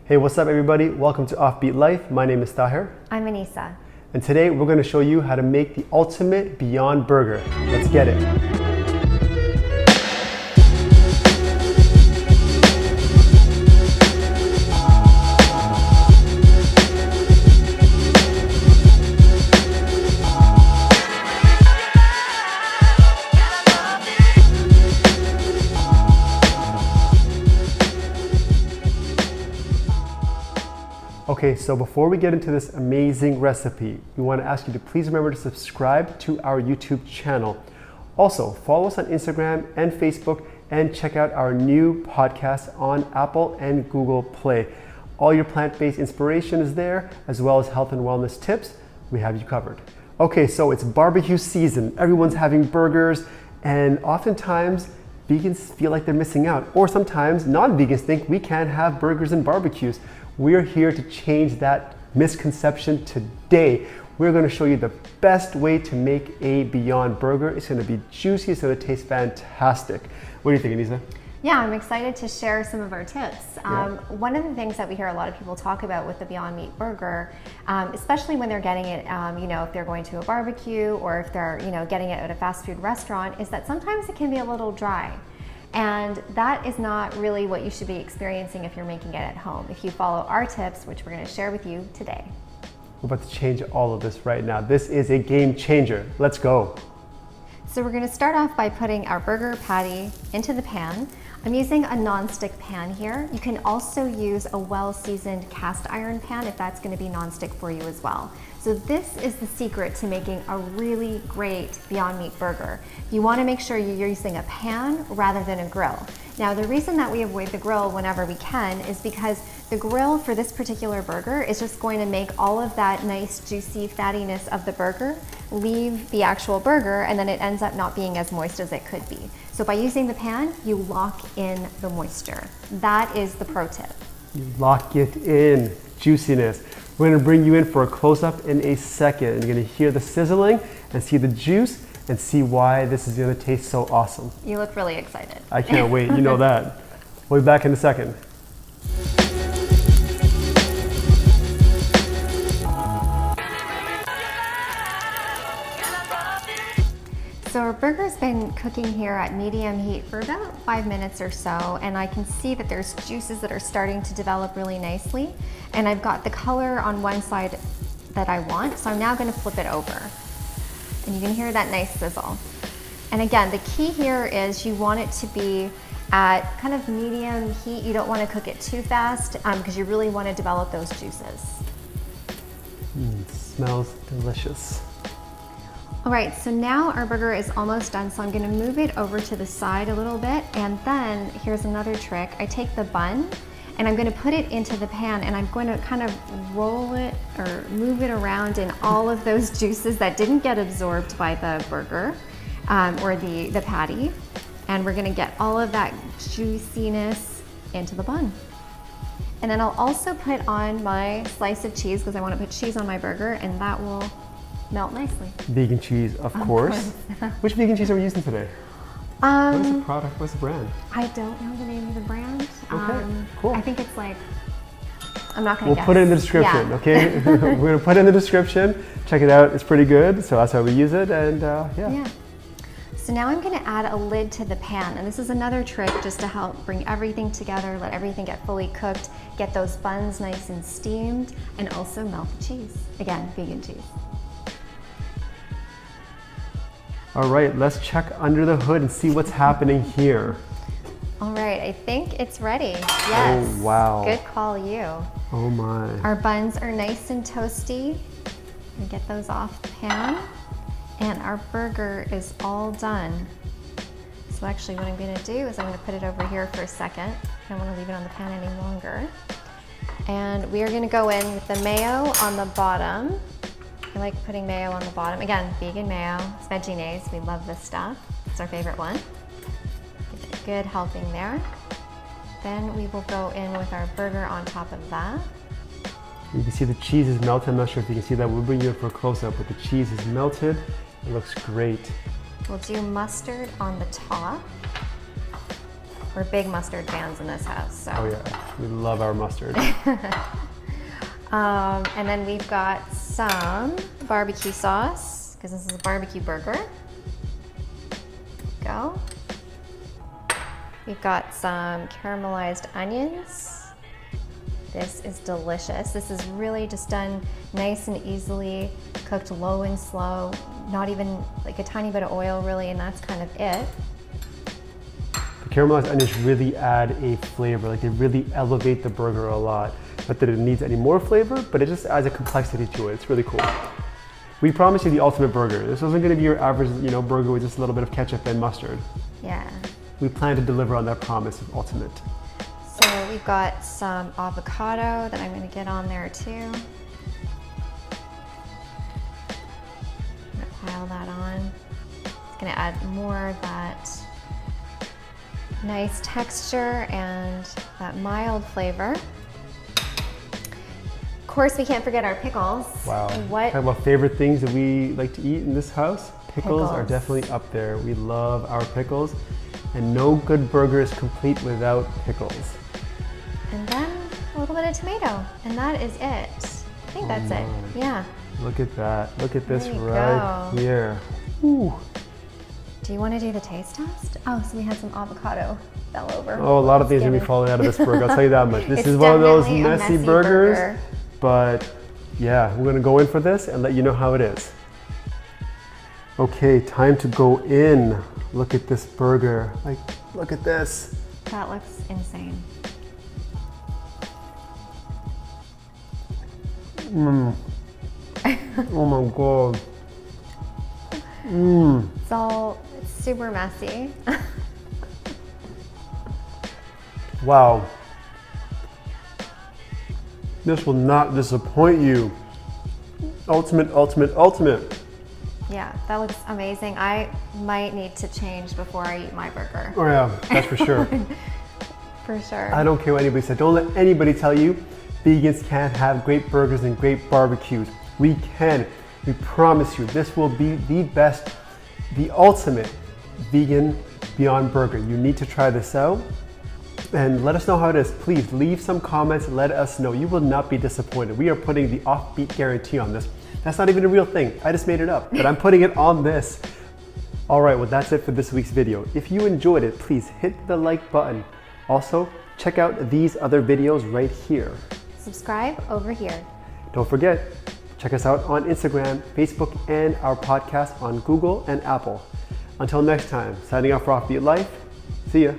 Hey, what's up everybody? Welcome to Offbeet Life. My name is Tahir. I'm Aneesa. And today we're going to show you how to make the ultimate Beyond Burger. Let's get it. Okay, so before we get into this amazing recipe, we want to ask you to please remember to subscribe to our YouTube channel. Also, follow us on Instagram and Facebook and check out our new podcast on Apple and Google Play. All your plant-based inspiration is there, as well as health and wellness tips. We have you covered. Okay, so it's barbecue season. Everyone's having burgers, and oftentimes vegans feel like they're missing out, or sometimes non-vegans think we can't have burgers and barbecues. We're here to change that misconception today. We're going to show you the best way to make a Beyond Burger. It's going to be juicy, it's going to taste fantastic. What do you think, Aneesa? Yeah, I'm excited to share some of our tips. Yeah. One of the things that we hear a lot of people talk about with the Beyond Meat Burger, especially when they're getting it, if they're going to a barbecue or if they're, getting it at a fast food restaurant, is that sometimes it can be a little dry. And that is not really what you should be experiencing if you're making it at home, if you follow our tips, which we're going to share with you today. We're about to change all of this right now. This is a game changer. Let's go. So we're going to start off by putting our burger patty into the pan. I'm using a non-stick pan here. You can also use a well-seasoned cast iron pan if that's going to be non-stick for you as well. So this is the secret to making a really great Beyond Meat Burger. You want to make sure you're using a pan rather than a grill. Now the reason that we avoid the grill whenever we can is because the grill for this particular burger is just going to make all of that nice juicy fattiness of the burger leave the actual burger, and then it ends up not being as moist as it could be. So by using the pan, you lock in the moisture. That is the pro tip. You lock it in, juiciness. We're going to bring you in for a close-up in a second. And you're going to hear the sizzling and see the juice and see why this is going to taste so awesome. You look really excited. I can't wait, you know that. We'll be back in a second. So our burger's been cooking here at medium heat for about 5 minutes or so, and I can see that there's juices that are starting to develop really nicely, and I've got the color on one side that I want, so I'm now going to flip it over. And you can hear that nice sizzle. And again, the key here is you want it to be at kind of medium heat. You don't want to cook it too fast because you really want to develop those juices. It smells delicious. All right, so now our burger is almost done, so I'm gonna move it over to the side a little bit, and then here's another trick. I take the bun and I'm gonna put it into the pan, and I'm going to kind of roll it or move it around in all of those juices that didn't get absorbed by the burger or the patty, and we're gonna get all of that juiciness into the bun. And then I'll also put on my slice of cheese because I want to put cheese on my burger, and that will melt nicely. Vegan cheese, of course. Which vegan cheese are we using today? What is the product? What's the brand? I don't know the name of the brand. Okay, cool. I think it's like, I'm not going to guess. We'll put it in the description, yeah. Okay? We're going to put it in the description. Check it out. It's pretty good. So that's how we use it. And yeah. So now I'm going to add a lid to the pan. And this is another trick just to help bring everything together, let everything get fully cooked, get those buns nice and steamed, and also melt the cheese. Again, vegan cheese. All right, let's check under the hood and see what's happening here. All right, I think it's ready. Yes. Oh, wow. Good call, you. Oh my. Our buns are nice and toasty. We get those off the pan. And our burger is all done. So actually what I'm gonna do is I'm gonna put it over here for a second. I don't wanna leave it on the pan any longer. And we are gonna go in with the mayo on the bottom. I like putting mayo on the bottom. Again, vegan mayo, it's veggie-nays. We love this stuff. It's our favorite one. Give it a good helping there. Then we will go in with our burger on top of that. You can see the cheese is melted. I'm not sure if you can see that. We'll bring you in for a close-up, but the cheese is melted. It looks great. We'll do mustard on the top. We're big mustard fans in this house. So. Oh yeah, we love our mustard. And then we've got some barbecue sauce, because this is a barbecue burger. Go. We've got some caramelized onions. This is delicious. This is really just done nice and easily, cooked low and slow, not even like a tiny bit of oil really, and that's kind of it. The caramelized onions really add a flavor, like they really elevate the burger a lot. Not that it needs any more flavor, but it just adds a complexity to it. It's really cool. We promised you the ultimate burger. This wasn't gonna be your average, burger with just a little bit of ketchup and mustard. Yeah. We plan to deliver on that promise of ultimate. So we've got some avocado that I'm gonna get on there too. I'm gonna pile that on. It's gonna add more of that nice texture and that mild flavor. Of course, we can't forget our pickles. Wow. What? Talk about favorite things that we like to eat in this house. Pickles are Pickles. definitely up there. We love our pickles. And no good burger is complete without pickles. And then a little bit of tomato, and that is it. I think that's it. Yeah. Look at that. Look at this There you right go. here. Ooh. Do you want to do the taste test? Oh, so we had some avocado fell over. Oh, a lot of things are gonna be falling out of this burger. I'll tell you that much. This is one of those definitely a messy messy burgers, burger. but yeah, we're gonna go in for this and let you know how it is. Okay, time to go in. Look at this burger. Like, look at this. That looks insane. Oh my God. Mmm. It's super messy. Wow. This will not disappoint you. Ultimate, ultimate, ultimate. Yeah, that looks amazing. I might need to change before I eat my burger. Oh yeah, that's for sure. For sure. I don't care what anybody said. Don't let anybody tell you vegans can't have great burgers and great barbecues. We can. We promise you, this will be the best, the ultimate vegan Beyond Burger. You need to try this out and let us know how it is. Please leave some comments, let us know. You will not be disappointed. We are putting the Offbeet guarantee on this. That's not even a real thing. I just made it up, but I'm putting it on this. All right, well, that's it for this week's video. If you enjoyed it, please hit the like button. Also, check out these other videos right here. Subscribe over here. Don't forget, check us out on Instagram, Facebook, and our podcast on Google and Apple. Until next time, signing off for Offbeet Life. See ya.